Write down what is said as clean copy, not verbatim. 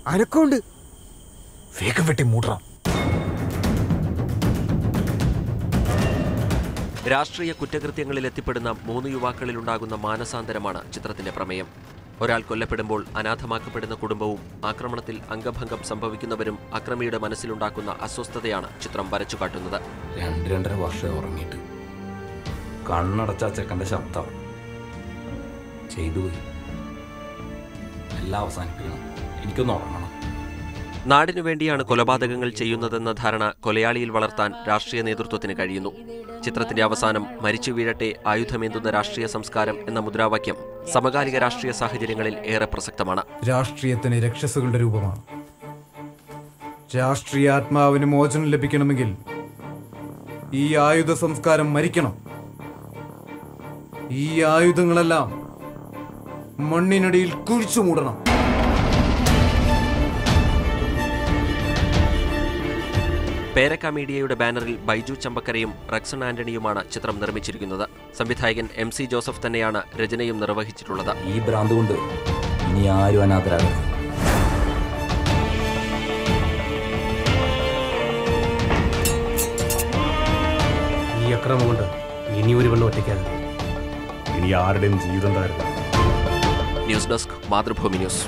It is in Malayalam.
അനക്കമുണ്ട്. വേഗം വെട്ടി മൂടാം. രാഷ്ട്രീയ കുറ്റകൃത്യങ്ങളിൽ എത്തിപ്പെടുന്ന 3 യുവാക്കളിലുണ്ടാകുന്ന മാനസാന്തരമാണ് ചിത്രത്തിന്റെ പ്രമേയം. ഒരാൾ കൊല്ലപ്പെടുമ്പോൾ അനാഥമാക്കപ്പെടുന്ന കുടുംബവും ആക്രമണത്തിൽ അംഗഭംഗം സംഭവിക്കുന്നവരും അക്രമിയുടെ മനസ്സിലുണ്ടാക്കുന്ന അസ്വസ്ഥതയാണ് ചിത്രം വരച്ചുകാട്ടുന്നത്. 2-2.5 വർഷം ഉറങ്ങിയിട്ട് കണ്ണടച്ച ചെക്കൻ്റെ ശബ്ദം ചെയ്തുപോയി. എല്ലാം അവസാനിപ്പിക്കണം, എനിക്കൊന്ന് ഉറങ്ങണം. നാടിനു വേണ്ടിയാണ് കൊലപാതകങ്ങൾ ചെയ്യുന്നതെന്ന ധാരണ കൊലയാളിയിൽ വളർത്താൻ രാഷ്ട്രീയ നേതൃത്വത്തിന് കഴിയുന്നു. ചിത്രത്തിന്റെ അവസാനം മരിച്ചു വീഴട്ടെ ആയുധമേന്തുന്ന രാഷ്ട്രീയ സംസ്കാരം എന്ന മുദ്രാവാക്യം സമകാലിക രാഷ്ട്രീയ സാഹചര്യങ്ങളിൽ ഏറെ പ്രസക്തമാണ്. രാഷ്ട്രീയത്തിന് രക്ഷസുകളുടെ രൂപമാണ്. രാഷ്ട്രീയ ആത്മാവിന് മോചനം ലഭിക്കണമെങ്കിൽ ഈ ആയുധ സംസ്കാരം മരിക്കണം. ഈ ആയുധങ്ങളെല്ലാം മണ്ണിനടിയിൽ കുഴിച്ചു മൂടണം. പേരക്ക മീഡിയയുടെ ബാനറിൽ ബൈജു ചമ്പക്കരയും റക്സൺ ആന്റണിയുമാണ് ചിത്രം നിർമ്മിച്ചിരിക്കുന്നത്. സംവിധായകൻ MC ജോസഫ് തന്നെയാണ് രചനയും നിർവഹിച്ചിട്ടുള്ളത്. ഈ ഭ്രാന്ത് കൊണ്ട് ഇനി ആരും അനാഥരാകരുത്. ഈ അക്രമം കൊണ്ട് ഇനി ഒരു വെള്ളം ഒറ്റയ്ക്കാകും. ഇനി ആരുടെയും ജീവിതം താരുന്നു. News desk, Mathrubhumi news.